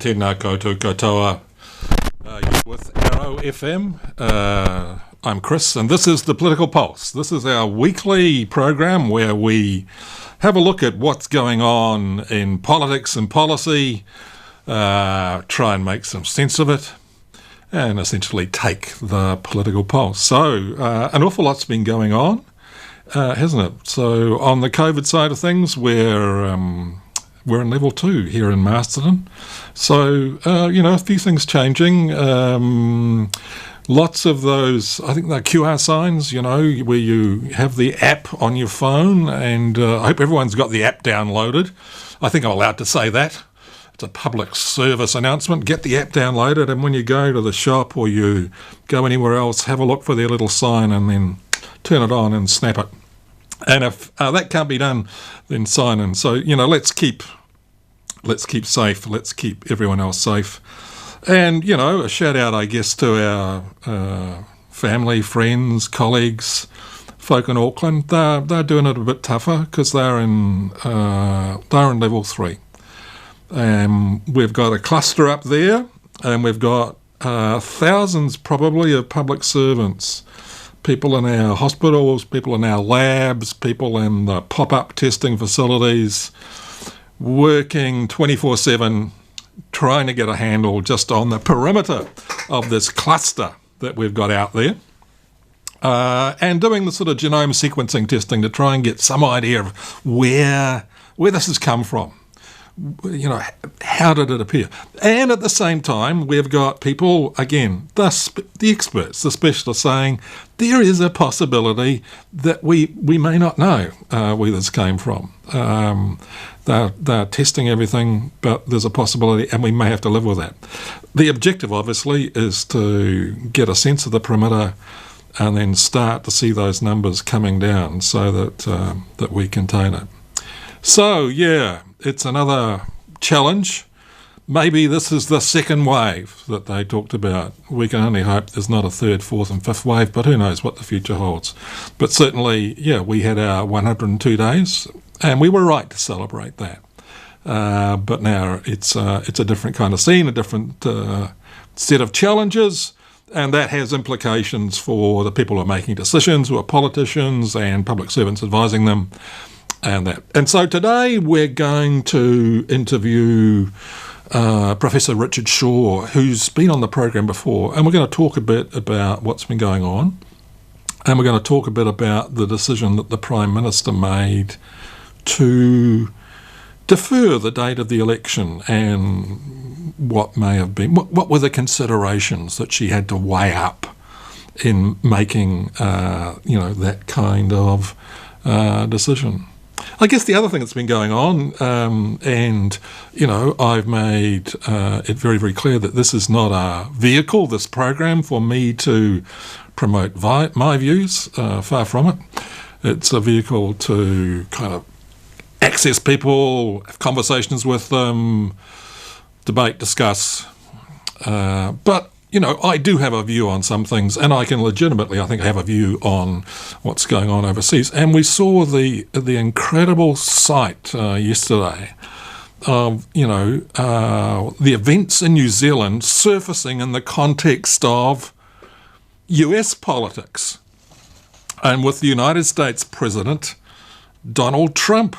tēnā koutou katoa. You're with Arrow FM. I'm Chris, and this is the Political Pulse. This is our weekly program where we have a look at what's going on in politics and policy, try and make some sense of it, and essentially take the political pulse. So, an awful lot's been going on, hasn't it? So, on the COVID side of things, we're in level 2 here in Masterton. So, a few things changing. Lots of those, I think they're QR signs, where you have the app on your phone, and I hope everyone's got the app downloaded. I think I'm allowed to say that. It's a public service announcement. Get the app downloaded, and when you go to the shop or you go anywhere else, have a look for their little sign and then turn it on and snap it. And if that can't be done, then sign in. So, let's keep safe. Let's keep everyone else safe. And, a shout out, I guess, to our family, friends, colleagues, folk in Auckland. They're doing it a bit tougher because they're in level 3. We've got a cluster up there, and we've got thousands probably of public servants, people in our hospitals, people in our labs, people in the pop-up testing facilities, working 24/7, trying to get a handle just on the perimeter of this cluster that we've got out there, and doing the sort of genome sequencing testing to try and get some idea of where this has come from. How did it appear? And at the same time, we've got people, again, the experts, the specialists saying there is a possibility that we may not know where this came from. They're testing everything, but there's a possibility, and we may have to live with that. The objective, obviously, is to get a sense of the perimeter and then start to see those numbers coming down so that we contain it. So, it's another challenge. Maybe this is the second wave that they talked about. We can only hope there's not a third, fourth and fifth wave, but who knows what the future holds. But certainly, we had our 102 days, and we were right to celebrate that. But now it's a different kind of scene, a different set of challenges, and that has implications for the people who are making decisions, who are politicians and public servants advising them. And so today we're going to interview Professor Richard Shaw, who's been on the program before, and we're going to talk a bit about what's been going on, and we're going to talk a bit about the decision that the Prime Minister made to defer the date of the election and what may have been, what were the considerations that she had to weigh up in making, that kind of decision. I guess the other thing that's been going on, I've made it very, very clear that this is not a vehicle, this program, for me to promote my views, far from it. It's a vehicle to kind of access people, have conversations with them, debate, discuss. But I do have a view on some things, and I can legitimately, I think, have a view on what's going on overseas. And we saw the incredible sight yesterday of, the events in New Zealand surfacing in the context of US politics, and with the United States President Donald Trump.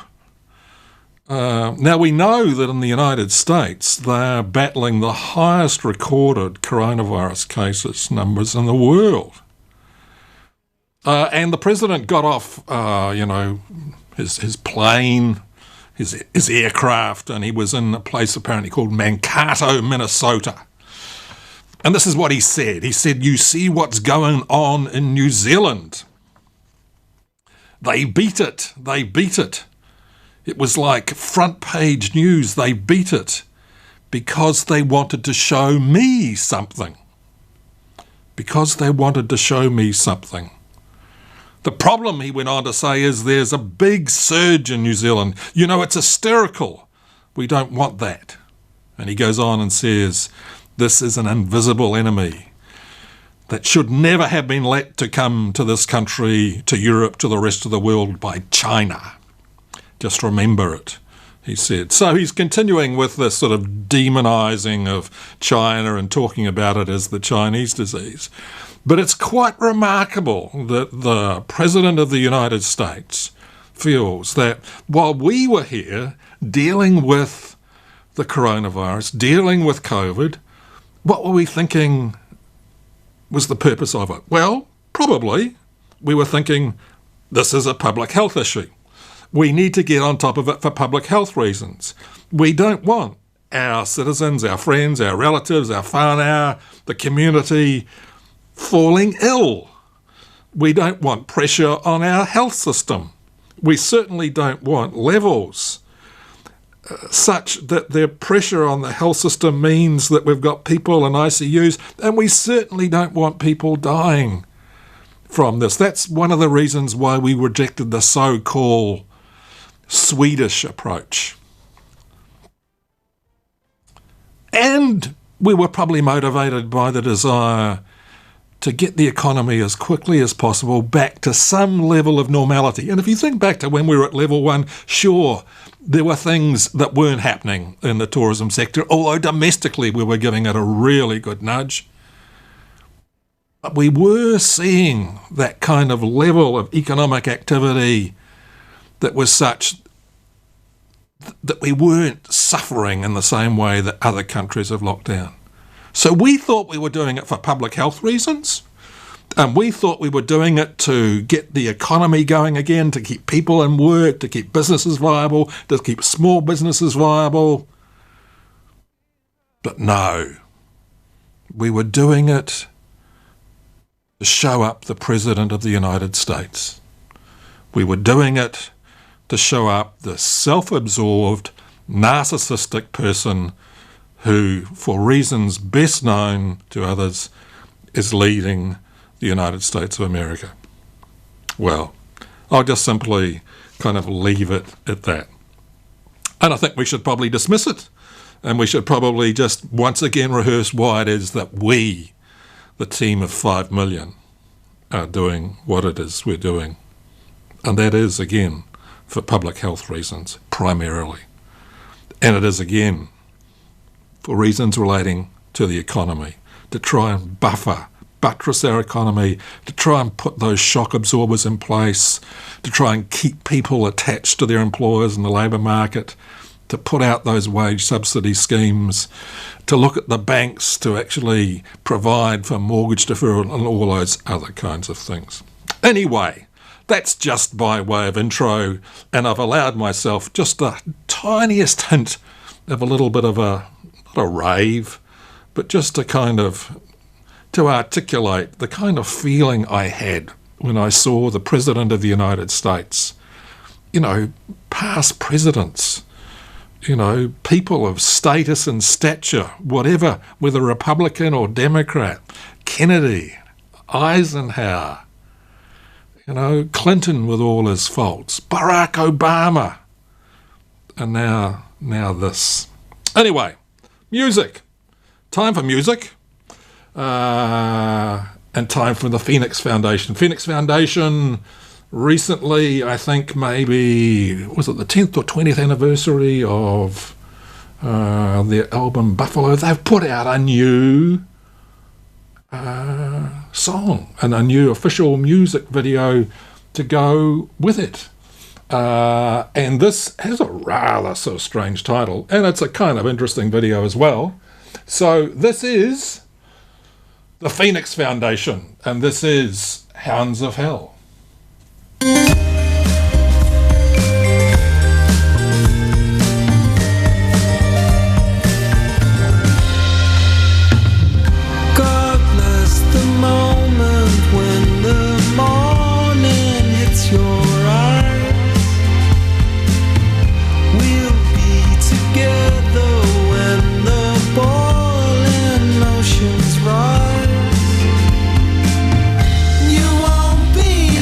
Now, we know that in the United States, they're battling the highest recorded coronavirus cases numbers in the world. And the president got off, his plane, his aircraft, and he was in a place apparently called Mankato, Minnesota. And this is what he said. He said, "You see what's going on in New Zealand. They beat it. They beat it. It was like front page news. They beat it because they wanted to show me something. Because they wanted to show me something. The problem," he went on to say, "is there's a big surge in New Zealand. It's hysterical. We don't want that." And he goes on and says, "This is an invisible enemy that should never have been let to come to this country, to Europe, to the rest of the world by China. Just remember it." he said. So he's continuing with this sort of demonising of China and talking about it as the Chinese disease. But it's quite remarkable that the President of the United States feels that while we were here dealing with the coronavirus, dealing with COVID, what were we thinking was the purpose of it? Well, probably we were thinking this is a public health issue. We need to get on top of it for public health reasons. We don't want our citizens, our friends, our relatives, our whānau, the community falling ill. We don't want pressure on our health system. We certainly don't want levels such that the pressure on the health system means that we've got people in ICUs, and we certainly don't want people dying from this. That's one of the reasons why we rejected the so-called Swedish approach. And we were probably motivated by the desire to get the economy as quickly as possible back to some level of normality. And if you think back to when we were at level 1, sure, there were things that weren't happening in the tourism sector, although domestically we were giving it a really good nudge. But we were seeing that kind of level of economic activity that was such that we weren't suffering in the same way that other countries have locked down. So we thought we were doing it for public health reasons, and we thought we were doing it to get the economy going again, to keep people in work, to keep businesses viable, to keep small businesses viable. But no, we were doing it to show up the President of the United States. We were doing it to show up the self-absorbed, narcissistic person who, for reasons best known to others, is leading the United States of America. Well, I'll just simply kind of leave it at that. And I think we should probably dismiss it, and we should probably just once again rehearse why it is that we, the team of 5 million, are doing what it is we're doing. And that is, again, for public health reasons, primarily. And it is, again, for reasons relating to the economy, to try and buttress our economy, to try and put those shock absorbers in place, to try and keep people attached to their employers in the labour market, to put out those wage subsidy schemes, to look at the banks to actually provide for mortgage deferral and all those other kinds of things. Anyway, that's just by way of intro, and I've allowed myself just the tiniest hint of a little bit of not a rave, but just to articulate the kind of feeling I had when I saw the President of the United States, past presidents, people of status and stature, whatever, whether Republican or Democrat, Kennedy, Eisenhower, Clinton with all his faults, Barack Obama, and now this. Anyway, music. Time for music. And time for the Phoenix Foundation. Phoenix Foundation recently, I think maybe, was it the 10th or 20th anniversary of their album Buffalo? They've put out a new song and a new official music video to go with it. And this has a rather sort of strange title, and it's a kind of interesting video as well. So this is the Phoenix Foundation, and this is Hounds of Hell. God bless the moment when the morning hits your eyes. We'll be together when the boiling oceans rise. You won't be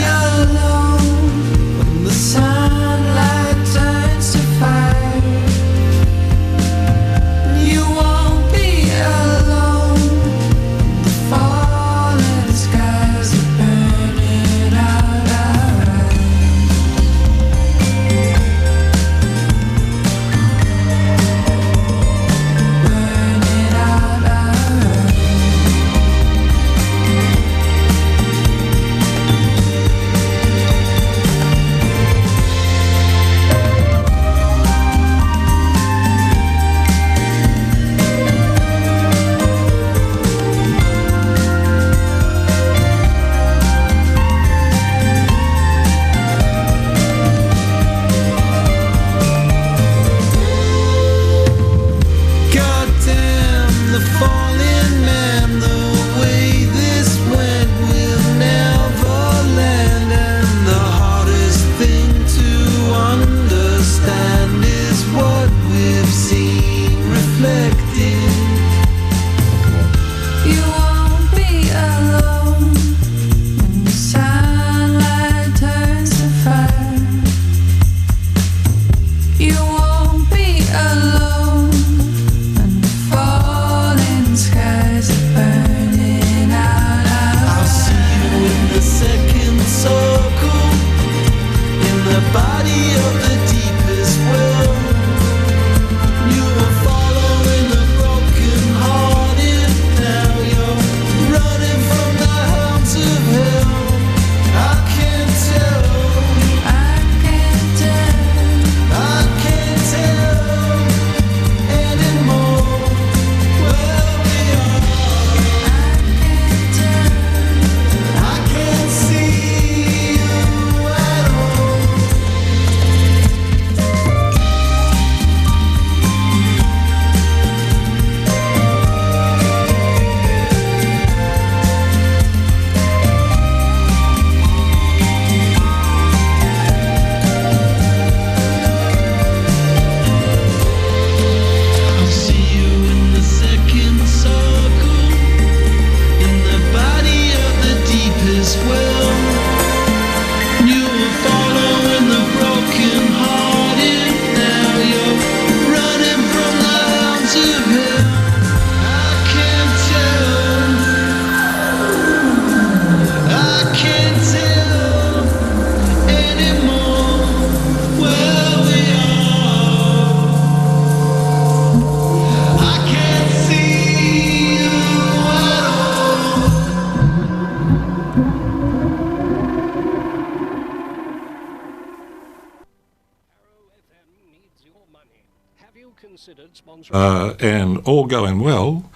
and all going well,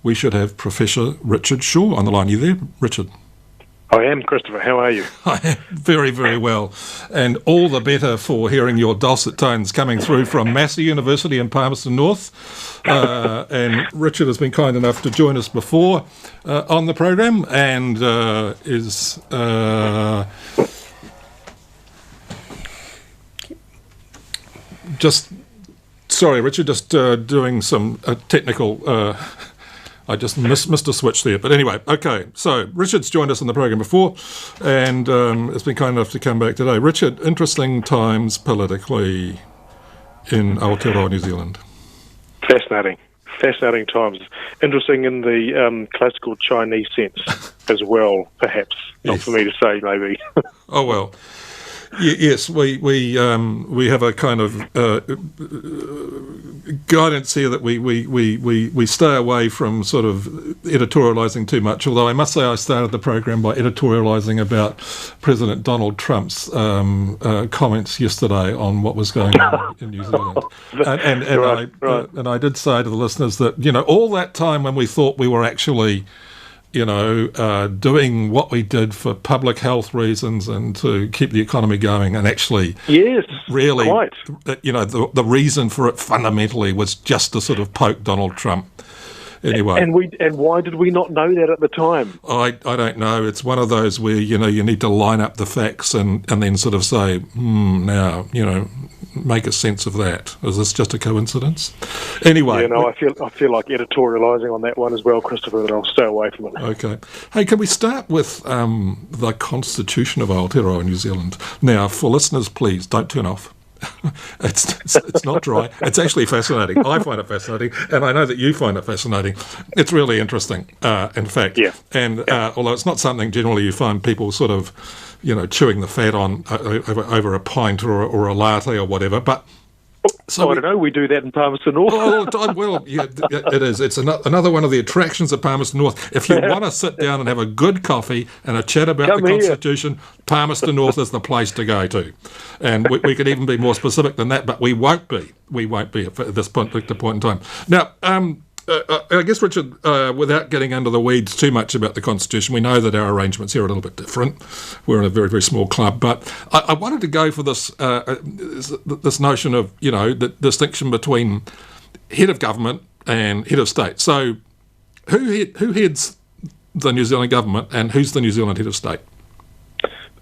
we should have Professor Richard Shaw on the line. Are you there, Richard? I am, Christopher. How are you? I am very, very well, and all the better for hearing your dulcet tones coming through from Massey University in Palmerston North. And Richard has been kind enough to join us before on the program, and is just sorry, Richard, just doing some technical. I just missed a switch there. But anyway, okay. So Richard's joined us on the program before and has been kind enough to come back today. Richard, interesting times politically in Aotearoa, New Zealand. Fascinating times. Interesting in the classical Chinese sense as well, perhaps. Not for me to say, maybe. Oh, well. Yes, we have a kind of guidance here that we stay away from sort of editorialising too much, although I must say I started the program by editorialising about President Donald Trump's comments yesterday on what was going on in New Zealand. And I did say to the listeners that, you know, all that time when we thought we were actually doing what we did for public health reasons and to keep the economy going, and actually, yes, really, quite. The reason for it fundamentally was just to sort of poke Donald Trump. Anyway, and why did we not know that at the time? I don't know. It's one of those where you need to line up the facts and then sort of say, now make a sense of that. Is this just a coincidence? Anyway, I feel like editorialising on that one as well, Christopher, and I'll stay away from it. Okay. Hey, can we start with the Constitution of Aotearoa, New Zealand? Now, for listeners, please don't turn off. It's not dry. It's actually fascinating. I find it fascinating, and I know that you find it fascinating. It's really interesting, in fact. Yeah. And although it's not something generally you find people sort of, chewing the fat on over a pint or a latte or whatever, but. So I don't know. We do that in Palmerston North. Well, yeah, it is. It's another one of the attractions of Palmerston North. If you want to sit down and have a good coffee and a chat about the Constitution, Palmerston North is the place to go to. And we could even be more specific than that, but we won't be. We won't be at this point in time. Now, I guess, Richard, without getting under the weeds too much about the Constitution, we know that our arrangements here are a little bit different. We're in a very, very small club. But I wanted to go for this notion of, the distinction between head of government and head of state. So who heads the New Zealand government and who's the New Zealand head of state?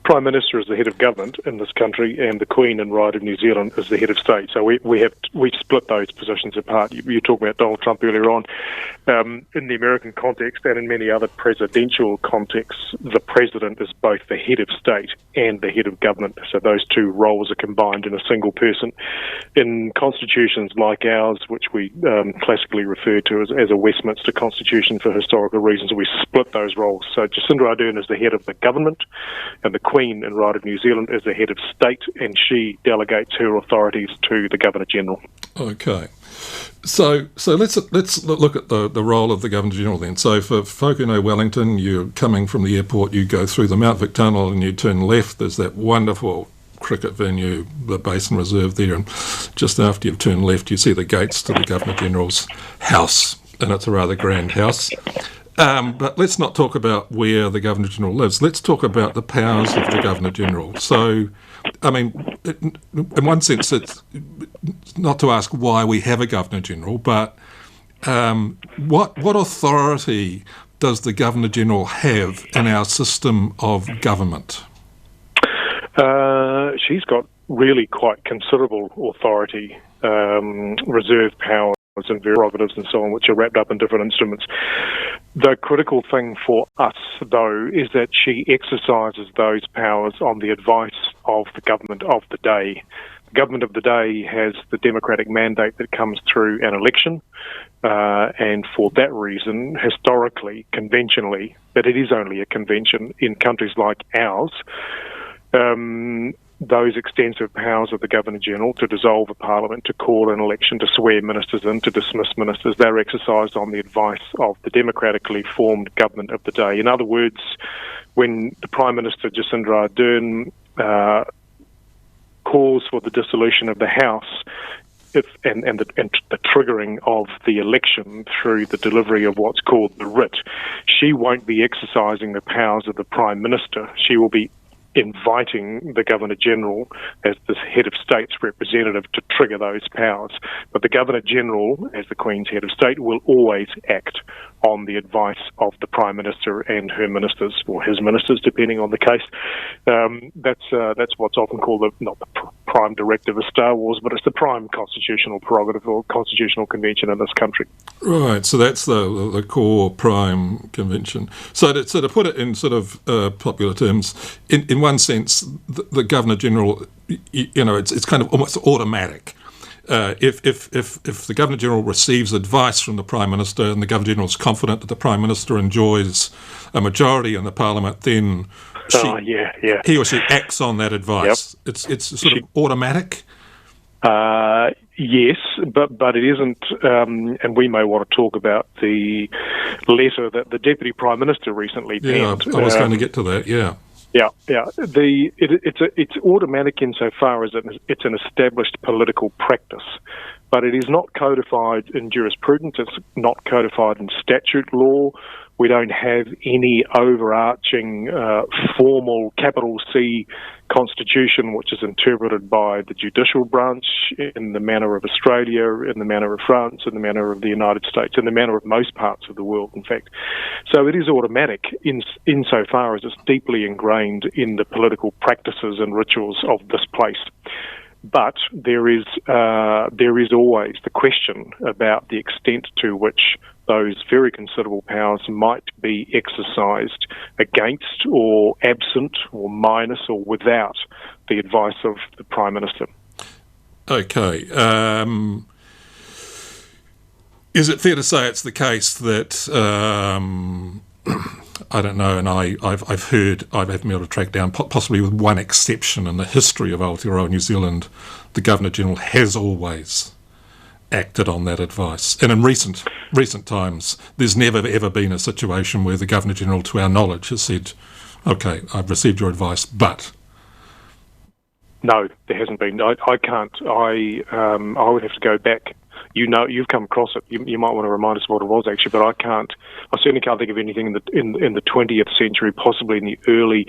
Prime Minister is the head of government in this country, and the Queen and Right of New Zealand is the head of state. So we've split those positions apart. You talked about Donald Trump earlier on. In the American context and in many other presidential contexts, the president is both the head of state and the head of government. So those two roles are combined in a single person. In constitutions like ours, which we classically refer to as a Westminster Constitution for historical reasons, we split those roles. So Jacinda Ardern is the head of the government, and the Queen and Right of New Zealand is the head of state, and she delegates her authorities to the Governor-General. Okay. So let's look at the role of the Governor-General then. So for folk who know Wellington, you're coming from the airport, you go through the Mount Vic Tunnel and you turn left. There's that wonderful cricket venue, the Basin Reserve there, and just after you've turned left, you see the gates to the Governor-General's house, and it's a rather grand house. But let's not talk about where the Governor-General lives. Let's talk about the powers of the Governor-General. So, I mean, in one sense, it's not to ask why we have a Governor-General, but what authority does the Governor-General have in our system of government? She's got really quite considerable authority, reserve powers and prerogatives and so on, which are wrapped up in different instruments. The critical thing for us, though, is that she exercises those powers on the advice of the government of the day. The government of the day has the democratic mandate that comes through an election, and for that reason, historically, conventionally, but it is only a convention in countries like ours, those extensive powers of the Governor-General to dissolve a parliament, to call an election, to swear ministers in, to dismiss ministers, they're exercised on the advice of the democratically formed government of the day. In other words, when the Prime Minister, Jacinda Ardern, calls for the dissolution of the House, the triggering of the election through the delivery of what's called the writ, she won't be exercising the powers of the Prime Minister. She will be inviting the Governor-General as the head of state's representative to trigger those powers. But the Governor-General, as the Queen's head of state, will always act on the advice of the Prime Minister and her ministers, or his ministers, depending on the case. That's what's often called not the prime directive of Star Wars, but it's the prime constitutional prerogative or constitutional convention in this country. Right, so that's the core prime convention. So to put it in sort of popular terms, in one sense, the Governor-General, it's kind of almost automatic. If the Governor-General receives advice from the Prime Minister and the Governor-General is confident that the Prime Minister enjoys a majority in the Parliament, then he or she acts on that advice. Yep. It's sort of automatic? Yes, but it isn't, and we may want to talk about the letter that the Deputy Prime Minister recently penned. Yeah, I was going to get to that, yeah. Yeah. It's automatic insofar as it's an established political practice, but it is not codified in jurisprudence. It's not codified in statute law. We don't have any overarching formal capital C constitution which is interpreted by the judicial branch in the manner of Australia, in the manner of France, in the manner of the United States, in the manner of most parts of the world, in fact. So it is automatic insofar as it's deeply ingrained in the political practices and rituals of this place. But there is always the question about the extent to which those very considerable powers might be exercised against or absent or minus or without the advice of the Prime Minister. Okay. Is it fair to say it's the case that I don't know, and I've been able to track down, possibly with one exception in the history of Aotearoa New Zealand, the Governor-General has always acted on that advice. And in recent times, there's never ever been a situation where the Governor-General, to our knowledge, has said, okay, I've received your advice, but... No, there hasn't been. I can't. I would have to go back. You've come across it. You might want to remind us what it was actually, but I certainly can't think of anything in the 20th century, possibly in the early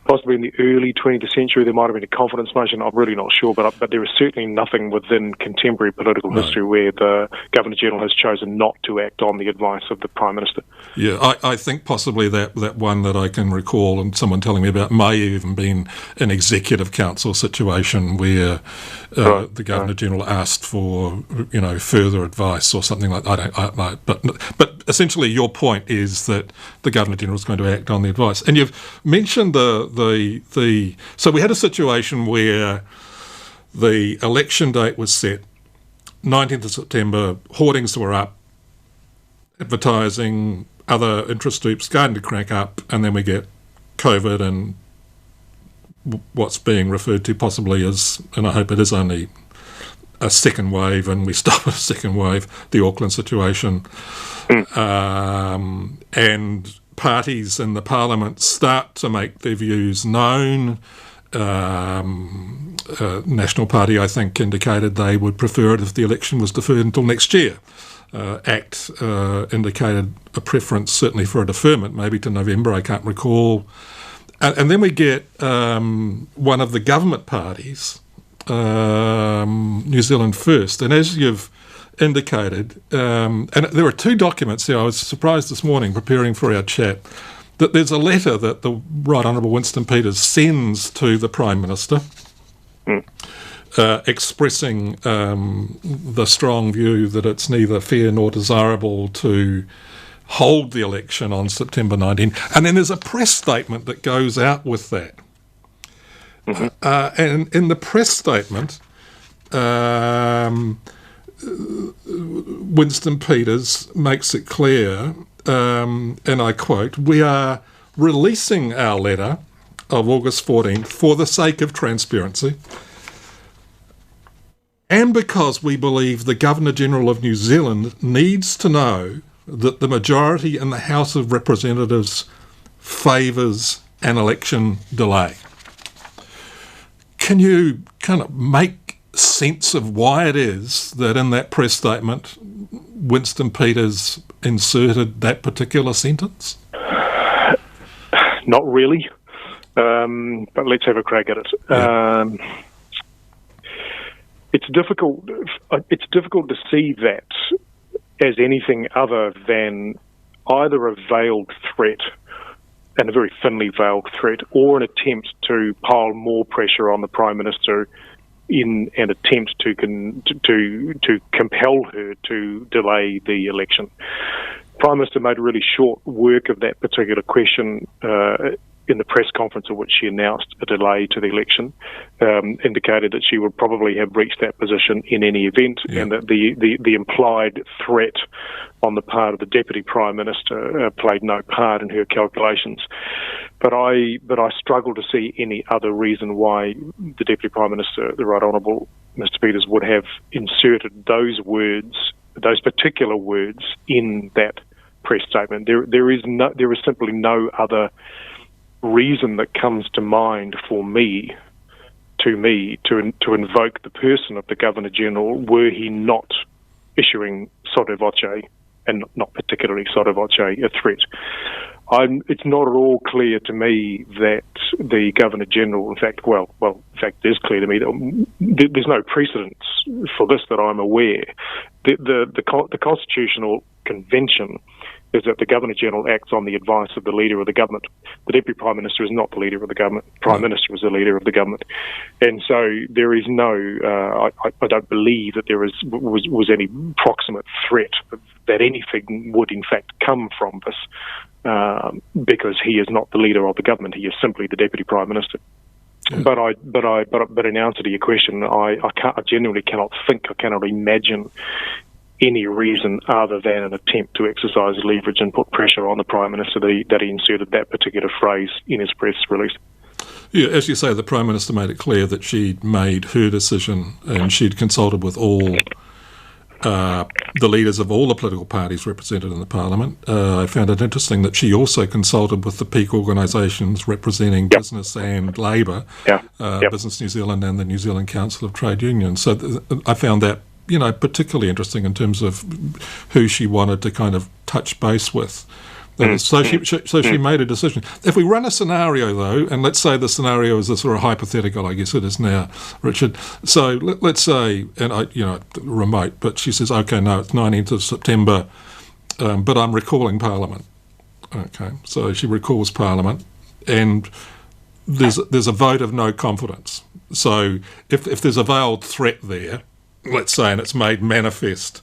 20th century. There might have been a confidence motion. I'm really not sure, but there is certainly nothing within contemporary political history where the Governor-General has chosen not to act on the advice of the Prime Minister. Yeah, I think possibly that one that I can recall and someone telling me about may have even been an Executive Council situation where the Governor-General asked for, further advice or something like that. But essentially your point is that the Governor-General is going to act on the advice. And you've mentioned so we had a situation where the election date was set, 19th of September, hoardings were up, advertising, other interest groups starting to crank up, and then we get COVID and what's being referred to possibly as, and I hope it is only a second wave, and we stop at a second wave, the Auckland situation. And parties in the Parliament start to make their views known. National Party, I think, indicated they would prefer it if the election was deferred until next year. ACT indicated a preference, certainly for a deferment, maybe to November, I can't recall. And then we get one of the government parties, New Zealand First, and as you've indicated, and there are two documents here. I was surprised this morning preparing for our chat that there's a letter that the Right Honourable Winston Peters sends to the Prime Minister expressing the strong view that it's neither fair nor desirable to hold the election on September 19. And then there's a press statement that goes out with that. And in the press statement, Winston Peters makes it clear, and I quote, "We are releasing our letter of August 14th for the sake of transparency and because we believe the Governor-General of New Zealand needs to know that the majority in the House of Representatives favours an election delay." Can you kind of make sense of why it is that in that press statement Winston Peters inserted that particular sentence? Not really, but let's have a crack at it. Yeah. It's difficult. It's difficult to see that as anything other than either a veiled threat, and a very thinly veiled threat, or an attempt to pile more pressure on the Prime Minister in an attempt to compel her to delay the election. Prime Minister made really short work of that particular question in the press conference in which she announced a delay to the election, indicated that she would probably have reached that position in any event, and that the implied threat on the part of the Deputy Prime Minister played no part in her calculations. But I struggle to see any other reason why the Deputy Prime Minister, the Right Honourable Mr Peters, would have inserted those words, those particular words, in that press statement. There is simply no other reason that comes to mind for me to invoke the person of the Governor General were he not issuing sotto voce, and not particularly sotto voce, a threat. It's not at all clear to me that the Governor General, in fact, it is clear to me that there's no precedence for this that I'm aware. The Constitutional Convention is that the Governor General acts on the advice of the Leader of the Government. The Deputy Prime Minister is not the Leader of the Government. Prime Minister is the Leader of the Government. And so there is no, I don't believe that there was any proximate threat that anything would in fact come from this, because he is not the Leader of the Government. He is simply the Deputy Prime Minister. Yeah. But in answer to your question, I genuinely cannot imagine any reason other than an attempt to exercise leverage and put pressure on the Prime Minister that he inserted that particular phrase in his press release. Yeah, as you say, the Prime Minister made it clear that she'd made her decision and she'd consulted with all the leaders of all the political parties represented in the Parliament. I found it interesting that she also consulted with the peak organisations representing business and labour, Business New Zealand and the New Zealand Council of Trade Unions. So I found that particularly interesting in terms of who she wanted to kind of touch base with. So she made a decision. If we run a scenario, though, and let's say the scenario is a sort of hypothetical, I guess it is now, Richard. So let's say, and remote, but she says, okay, no, it's 19th of September, but I'm recalling Parliament. Okay, so she recalls Parliament, and there's a vote of no confidence. So if there's a veiled threat there, let's say, and it's made manifest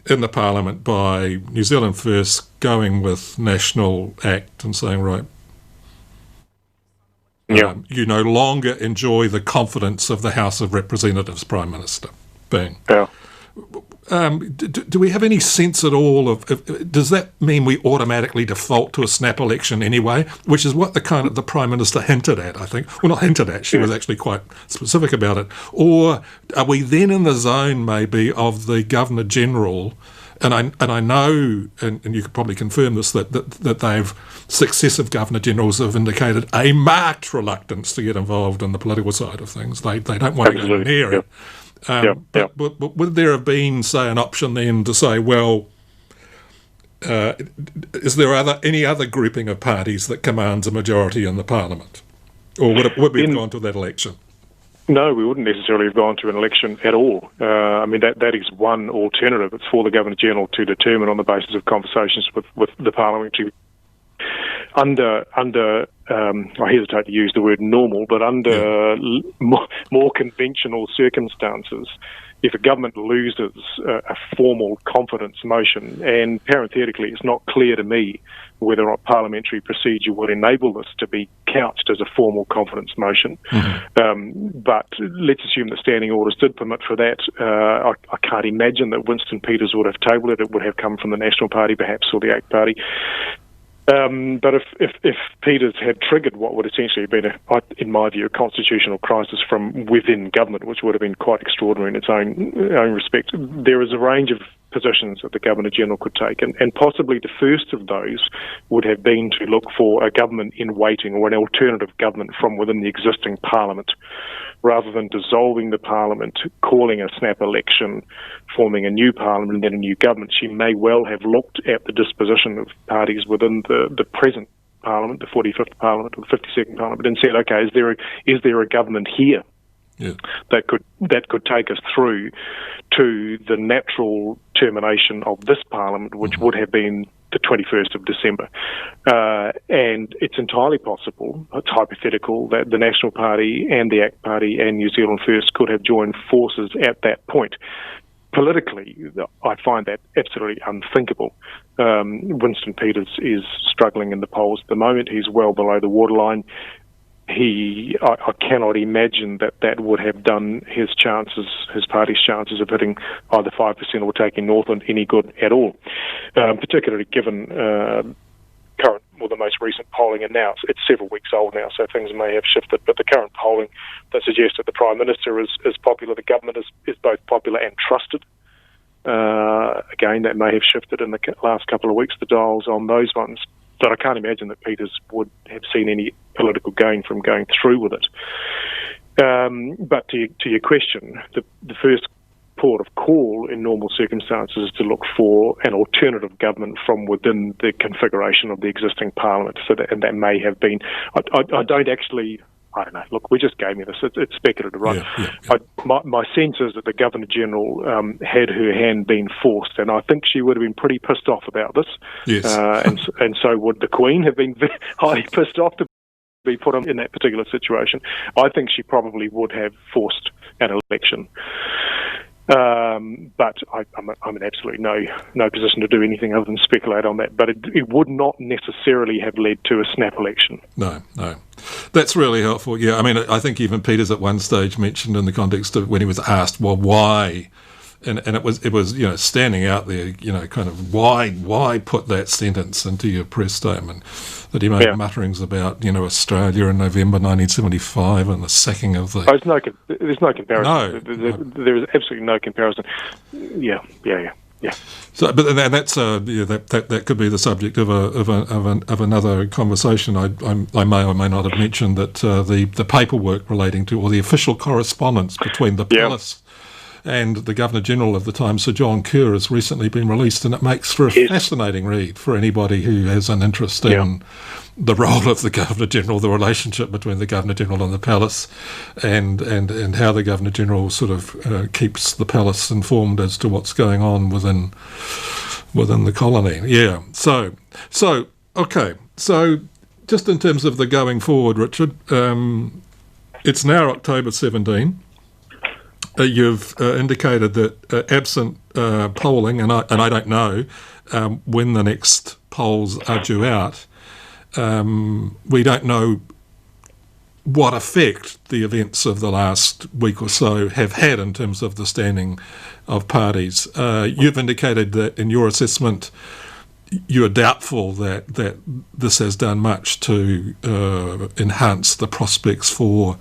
in the Parliament by New Zealand First going with National Act and saying, right, you no longer enjoy the confidence of the House of Representatives, Prime Minister. Bang. Yeah. Do we have any sense at all of, does that mean we automatically default to a snap election anyway, which is what the Prime Minister hinted at, I think. Well, not hinted at, she was actually quite specific about it. Or are we then in the zone maybe of the Governor General, and I know, and you could probably confirm this, that successive Governor Generals have indicated a marked reluctance to get involved in the political side of things. They don't want to go near it. But would there have been, say, an option then to say, well, is there any other grouping of parties that commands a majority in the Parliament? Or would we have gone to that election? No, we wouldn't necessarily have gone to an election at all. That is one alternative. It's for the Governor-General to determine on the basis of conversations with the parliamentary under I hesitate to use the word normal, but under more conventional circumstances, if a government loses a formal confidence motion, and parenthetically it's not clear to me whether or not parliamentary procedure would enable this to be couched as a formal confidence motion. But let's assume that standing orders did permit for that. I can't imagine that Winston Peters would have tabled it. It would have come from the National Party perhaps, or the ACT Party. But if Peters had triggered what would essentially have been, in my view, a constitutional crisis from within government, which would have been quite extraordinary in its own respect, there is a range of positions that the Governor-General could take. And possibly the first of those would have been to look for a government in waiting or an alternative government from within the existing Parliament, rather than dissolving the Parliament, calling a snap election, forming a new Parliament and then a new government. She may well have looked at the disposition of parties within the present Parliament, the 45th Parliament or the 52nd Parliament, and said, okay, is there a government here that could take us through to the natural termination of this Parliament, which would have been the 21st of December. And it's entirely possible, it's hypothetical, that the National Party and the ACT Party and New Zealand First could have joined forces at that point. Politically, I find that absolutely unthinkable. Winston Peters is struggling in the polls at the moment. He's well below the waterline. I cannot imagine that would have done his party's chances of hitting either 5% or taking Northland any good at all, particularly given the most recent polling, and now it's several weeks old now, so things may have shifted, but the current polling that suggests that the Prime Minister is popular, the government is both popular and trusted. Again, that may have shifted in the last couple of weeks, the dials on those ones. But I can't imagine that Peters would have seen any political gain from going through with it. But to your question, the first port of call in normal circumstances is to look for an alternative government from within the configuration of the existing Parliament. And that may have been. I don't know. Look, we just gave me this. It's speculative, right? Yeah. My sense is that the Governor-General had her hand been forced, and I think she would have been pretty pissed off about this. Yes. And so would the Queen have been highly pissed off to be put in that particular situation. I think she probably would have forced an election. But I'm in absolutely no position to do anything other than speculate on that. But it would not necessarily have led to a snap election. No. That's really helpful. Yeah, I mean, I think even Peters at one stage mentioned in the context of when he was asked, well, why? And it was standing out there, kind of why put that sentence into your press statement, that he made mutterings about Australia in November 1975 and the sacking of the. There's no comparison. There is absolutely no comparison. Yeah. So, but and that's that could be the subject of another conversation. I may or may not have mentioned that the paperwork relating to, or the official correspondence between the palace and the Governor-General of the time, Sir John Kerr, has recently been released, and it makes for a fascinating read for anybody who has an interest in the role of the Governor-General, the relationship between the Governor-General and the Palace, and how the Governor-General sort of keeps the Palace informed as to what's going on within the colony. Yeah. So okay. So just in terms of the going forward, Richard, it's now October 17. You've indicated that absent polling, and I don't know when the next polls are due out, we don't know what effect the events of the last week or so have had in terms of the standing of parties. You've indicated that in your assessment you are doubtful that this has done much to enhance the prospects for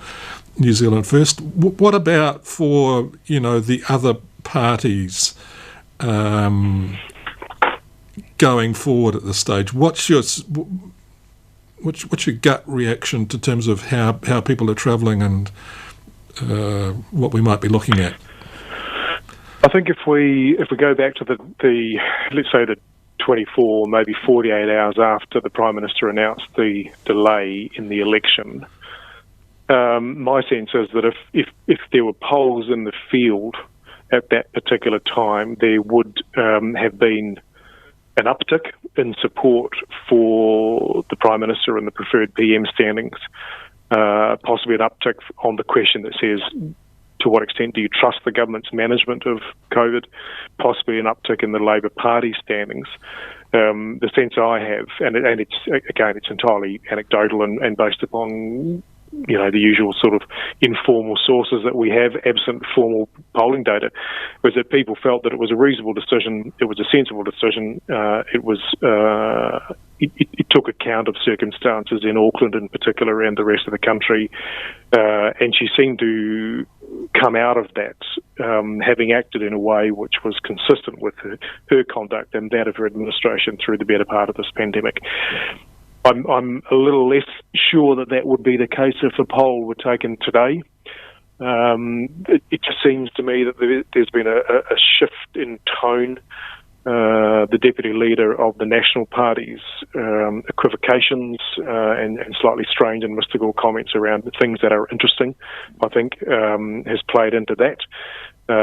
New Zealand First. What about for the other parties going forward at this stage? What's your gut reaction in terms of how people are travelling and what we might be looking at? I think if we go back to the let's say the 24, maybe 48 hours after the Prime Minister announced the delay in the election. My sense is that if there were polls in the field at that particular time, there would have been an uptick in support for the Prime Minister and the preferred PM standings, possibly an uptick on the question that says, to what extent do you trust the government's management of COVID, possibly an uptick in the Labour Party standings. The sense I have, and it's entirely anecdotal and based upon the usual sort of informal sources that we have, absent formal polling data, was that people felt that it was a reasonable decision, it was a sensible decision, it took account of circumstances in Auckland in particular and the rest of the country, and she seemed to come out of that having acted in a way which was consistent with her conduct and that of her administration through the better part of this pandemic. I'm a little less sure that would be the case if a poll were taken today. It just seems to me that there's been a shift in tone. The deputy leader of the National Party's equivocations and slightly strange and mystical comments around the things that are interesting, I think, has played into that.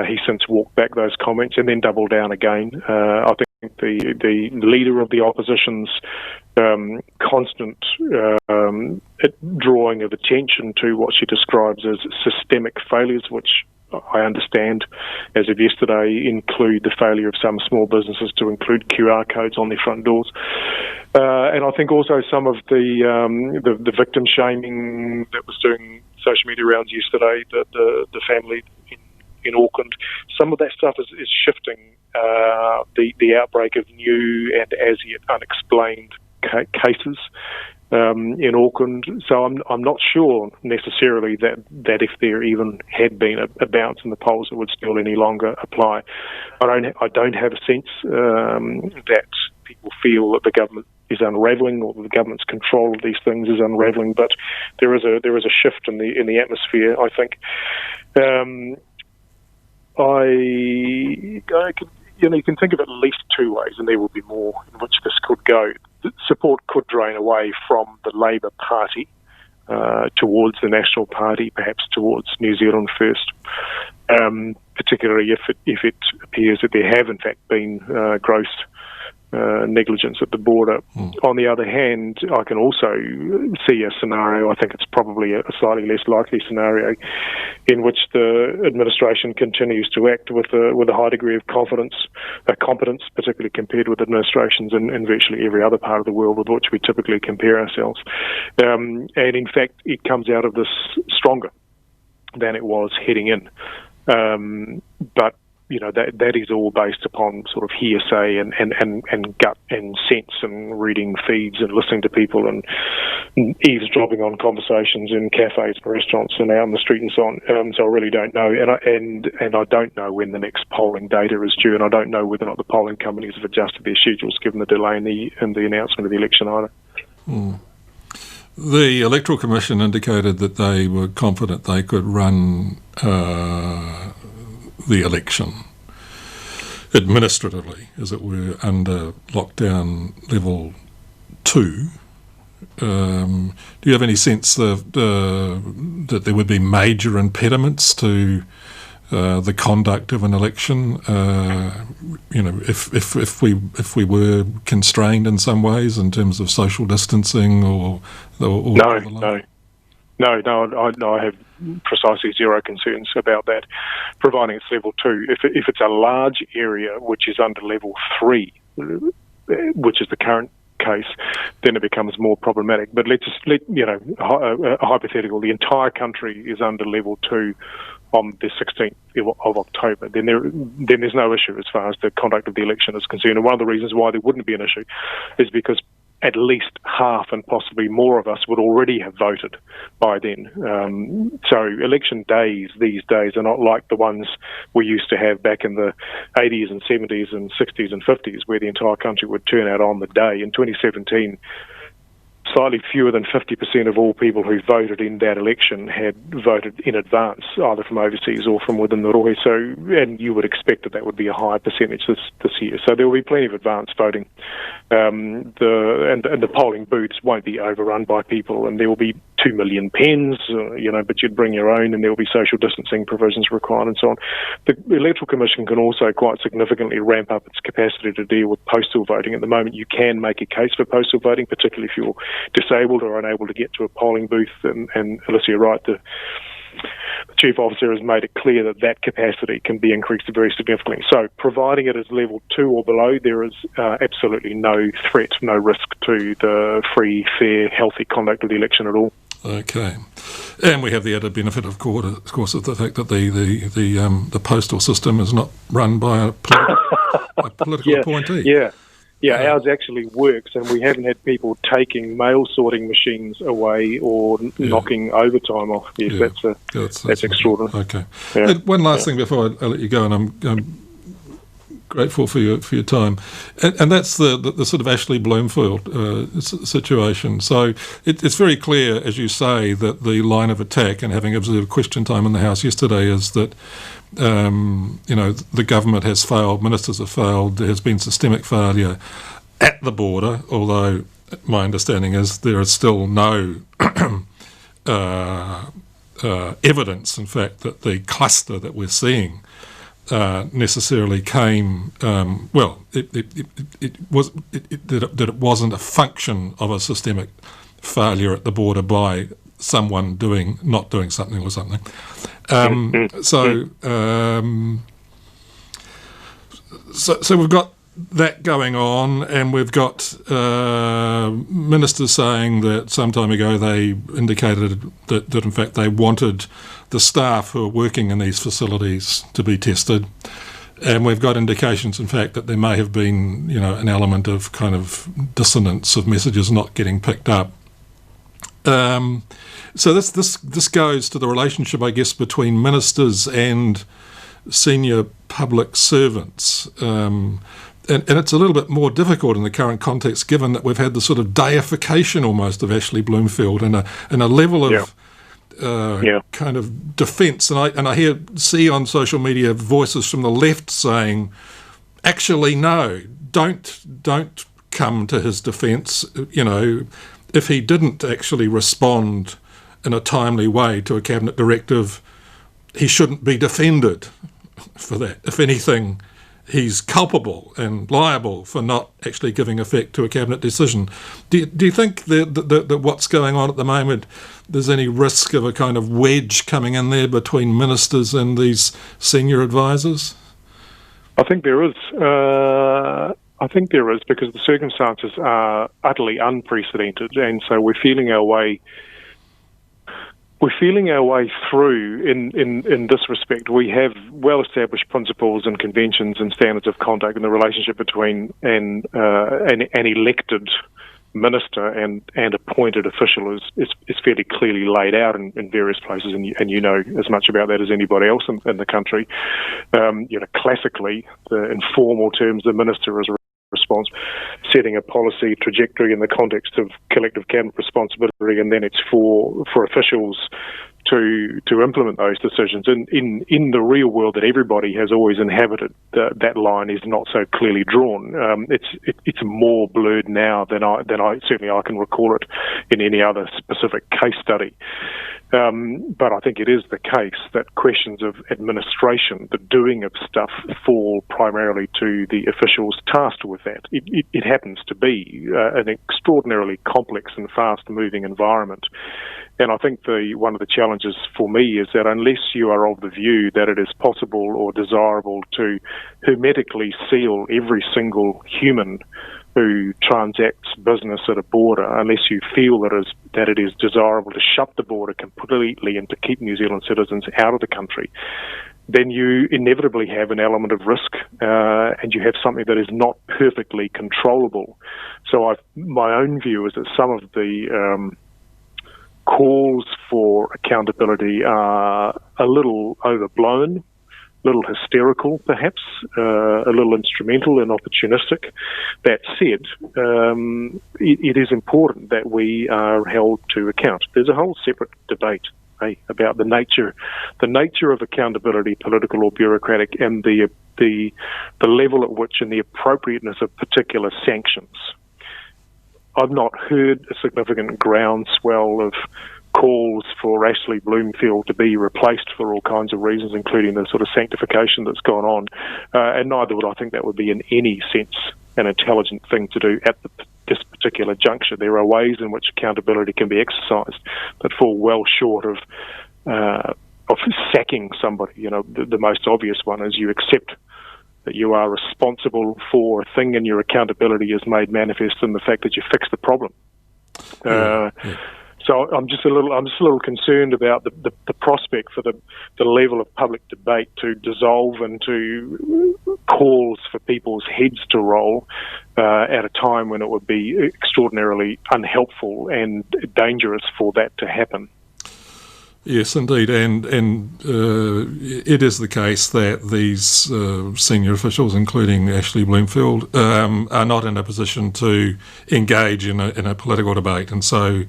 He's since walked back those comments and then doubled down again. I think the leader of the opposition's constant drawing of attention to what she describes as systemic failures, which I understand, as of yesterday, include the failure of some small businesses to include QR codes on their front doors, and I think also some of the victim shaming that was doing social media rounds yesterday. The family in Auckland, some of that stuff is shifting the outbreak of new and as yet unexplained cases in Auckland. So I'm not sure necessarily that if there even had been a bounce in the polls, it would still any longer apply. I don't have a sense that people feel that the government is unravelling or the government's control of these things is unravelling, but there is a shift in the atmosphere, I think. You can think of at least two ways, and there will be more in which this could go. Support could drain away from the Labour Party towards the National Party, perhaps towards New Zealand First, particularly if it appears that there have in fact been gross negligence at the border. On the other hand, I can also see a scenario, I think it's probably a slightly less likely scenario, in which the administration continues to act with a high degree of competence, particularly compared with administrations in virtually every other part of the world with which we typically compare ourselves. And in fact, it comes out of this stronger than it was heading in. But that is all based upon sort of hearsay and gut and sense and reading feeds and listening to people and eavesdropping on conversations in cafes and restaurants and out on the street and so on. So I really don't know, and I don't know when the next polling data is due, and I don't know whether or not the polling companies have adjusted their schedules given the delay in the announcement of the election either. The Electoral Commission indicated that they were confident they could run the election administratively, as it were, under lockdown level 2. Do you have any sense that there would be major impediments to the conduct of an election? If we were constrained in some ways in terms of social distancing or No, I have precisely zero concerns about that, providing it's level 2. If it's a large area which is under level 3, which is the current case, then it becomes more problematic. But hypothetical, the entire country is under level 2 on the 16th of October, then there's no issue as far as the conduct of the election is concerned. And one of the reasons why there wouldn't be an issue is because at least half and possibly more of us would already have voted by then. So election days these days are not like the ones we used to have back in the 80s and 70s and 60s and 50s, where the entire country would turn out on the day. In 2017, slightly fewer than 50% of all people who voted in that election had voted in advance, either from overseas or from within the Rohe. So, and you would expect that would be a higher percentage this year. So there will be plenty of advance voting. The polling booths won't be overrun by people, and there will be 2 million pens, but you'd bring your own, and there will be social distancing provisions required and so on. The Electoral Commission can also quite significantly ramp up its capacity to deal with postal voting. At the moment, you can make a case for postal voting, particularly if you're disabled or unable to get to a polling booth, and Alyssa, you're right, the Chief Officer has made it clear that capacity can be increased very significantly. So providing it is level 2 or below, there is absolutely no threat, no risk to the free, fair, healthy conduct of the election at all. Okay, and we have the added benefit, of course, of the fact that the postal system is not run by a political appointee. Ours actually works, and we haven't had people taking mail sorting machines away or knocking overtime off. Yes, that's extraordinary. Okay. Yeah. And one last thing before I let you go, and I'm grateful for your time, and that's the sort of Ashley Bloomfield situation. So it's very clear, as you say, that the line of attack, and having observed question time in the House yesterday, is that the government has failed, ministers have failed, there has been systemic failure at the border, although my understanding is there is still no evidence, in fact, that the cluster that we're seeing necessarily came, that it wasn't a function of a systemic failure at the border by someone not doing something or something. So we've got that going on, and we've got ministers saying that some time ago they indicated that in fact they wanted the staff who are working in these facilities to be tested. And we've got indications, in fact, that there may have been, an element of kind of dissonance of messages not getting picked up. So this goes to the relationship, I guess, between ministers and senior public servants. And it's a little bit more difficult in the current context, given that we've had the sort of deification almost of Ashley Bloomfield and a level of kind of defence. And I see on social media voices from the left saying, actually, no, don't come to his defence. If he didn't actually respond in a timely way to a cabinet directive, he shouldn't be defended for that. If anything, he's culpable and liable for not actually giving effect to a cabinet decision. Do you think that what's going on at the moment, there's any risk of a kind of wedge coming in there between ministers and these senior advisors? I think there is. Because the circumstances are utterly unprecedented, and so we're feeling our way through in this respect. We have well-established principles and conventions and standards of conduct in the relationship between an elected minister and appointed official is fairly clearly laid out in various places, and you know as much about that as anybody else in the country. Classically, the informal terms, the minister is responsible, setting a policy trajectory in the context of collective cabinet responsibility, and then it's for officials to implement those decisions. In the real world that everybody has always inhabited, that line is not so clearly drawn. It's more blurred now than I can recall it in any other specific case study. But I think it is the case that questions of administration, the doing of stuff, fall primarily to the officials tasked with that. It happens to be an extraordinarily complex and fast-moving environment. And I think one of the challenges for me is that unless you are of the view that it is possible or desirable to hermetically seal every single human who transacts business at a border, unless you feel that it is desirable to shut the border completely and to keep New Zealand citizens out of the country, then you inevitably have an element of risk, and you have something that is not perfectly controllable. So my own view is that some of the calls for accountability are a little overblown, a little hysterical perhaps, a little instrumental and opportunistic. That said, it is important that we are held to account. There's a whole separate debate about the nature of accountability, political or bureaucratic, and the level at which and the appropriateness of particular sanctions. I've not heard a significant groundswell of calls for Ashley Bloomfield to be replaced for all kinds of reasons, including the sort of sanctification that's gone on, and neither would I think that would be in any sense an intelligent thing to do at this particular juncture. There are ways in which accountability can be exercised that fall well short of sacking somebody. The most obvious one is you accept that you are responsible for a thing, and your accountability is made manifest in the fact that you fix the problem. So I'm just a little concerned about the prospect for the level of public debate to dissolve into calls for people's heads to roll at a time when it would be extraordinarily unhelpful and dangerous for that to happen. Yes, indeed, and it is the case that these senior officials, including Ashley Bloomfield, are not in a position to engage in a political debate, and so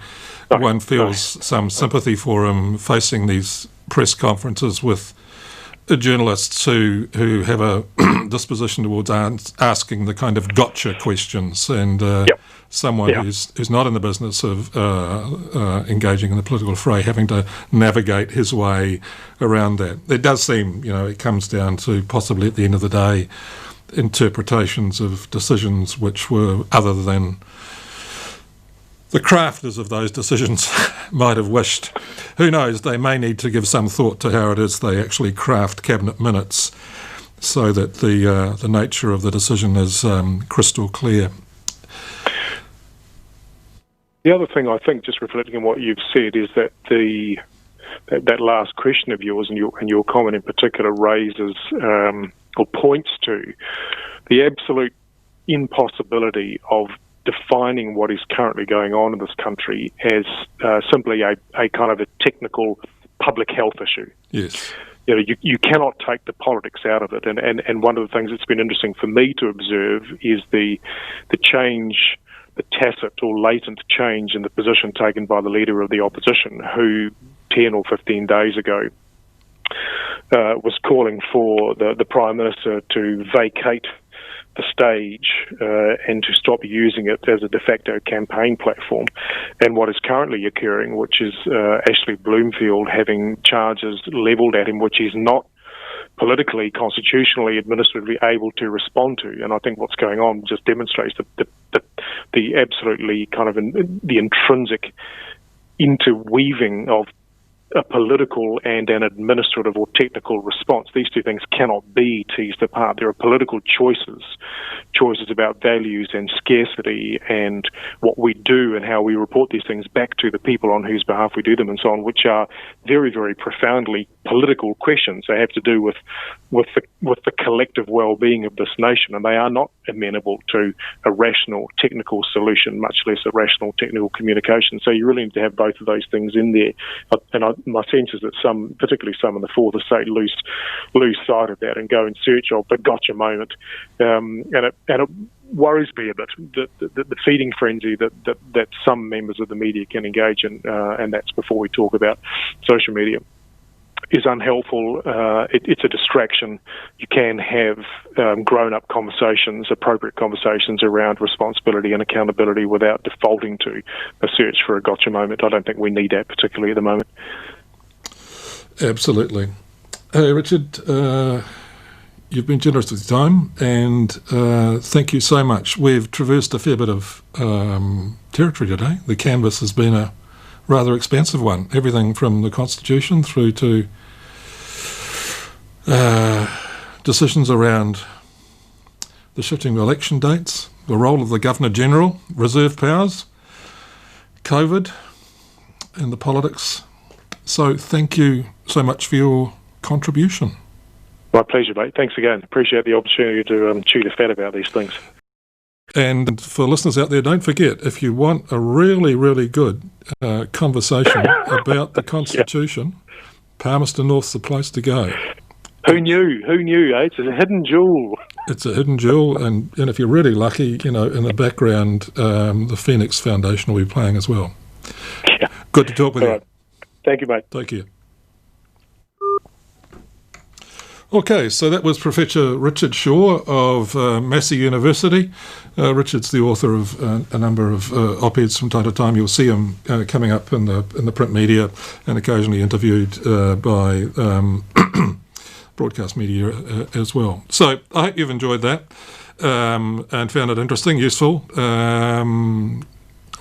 one feels some sympathy for them facing these press conferences with journalists who have a disposition towards asking the kind of gotcha questions, and someone who's not in the business of engaging in the political fray having to navigate his way around that. It does seem, it comes down to possibly at the end of the day interpretations of decisions which were other than the crafters of those decisions might have wished. Who knows, they may need to give some thought to how it is they actually craft cabinet minutes so that the nature of the decision is crystal clear. The other thing I think, just reflecting on what you've said, is that that last question of yours and your comment in particular raises or points to the absolute impossibility of defining what is currently going on in this country as simply a kind of a technical public health issue. Yes. You cannot take the politics out of it. And one of the things that's been interesting for me to observe is the change, the tacit or latent change in the position taken by the leader of the opposition, who 10 or 15 days ago was calling for the Prime Minister to vacate the stage and to stop using it as a de facto campaign platform. And what is currently occurring, which is Ashley Bloomfield having charges levelled at him which he's not politically, constitutionally, administratively able to respond to. And I think what's going on just demonstrates the absolutely kind of the intrinsic interweaving of a political and an administrative or technical response. These two things cannot be teased apart. There are political choices about values and scarcity and what we do and how we report these things back to the people on whose behalf we do them and so on, which are very, very profoundly political questions. They have to do with the collective well-being of this nation, and they are not amenable to a rational technical solution, much less a rational technical communication. So you really need to have both of those things in there. My sense is that particularly some in the fourth estate, lose sight of that and go in search of the gotcha moment. And it worries me a bit, the feeding frenzy that some members of the media can engage in, and that's before we talk about social media, is unhelpful. It's a distraction. You can have grown-up conversations, appropriate conversations around responsibility and accountability without defaulting to a search for a gotcha moment. I don't think we need that particularly at the moment. Absolutely. Hey, Richard, you've been generous with your time, and thank you so much. We've traversed a fair bit of territory today. The canvas has been a rather expansive one, everything from the Constitution through to decisions around the shifting of election dates, the role of the Governor-General, reserve powers, COVID, and the politics. So thank you so much for your contribution. My pleasure, mate. Thanks again. Appreciate the opportunity to chew the fat about these things. And for listeners out there, don't forget, if you want a really, really good conversation about the Constitution, Palmerston North's the place to go. Who knew, eh? It's a hidden jewel. It's a hidden jewel, and if you're really lucky, in the background, the Phoenix Foundation will be playing as well. Yeah. Good to talk with you. Right. Thank you, mate. Take care. Okay, so that was Professor Richard Shaw of Massey University. Richard's the author of a number of op-eds from time to time. You'll see him coming up in the print media and occasionally interviewed by broadcast media as well. So I hope you've enjoyed that and found it interesting, useful,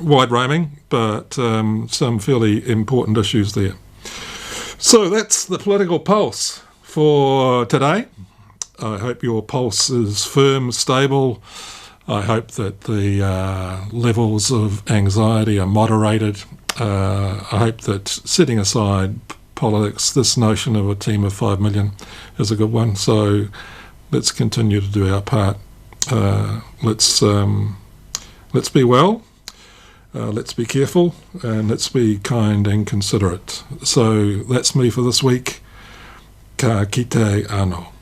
wide-ranging, but some fairly important issues there. So that's the political pulse for today. I hope your pulse is firm, stable. I hope that the levels of anxiety are moderated I hope that, setting aside politics, this notion of a team of 5 million is a good one. So let's continue to do our part. Let's be well. Let's be careful, and let's be kind and considerate. So that's me for this week. Ka kite anō.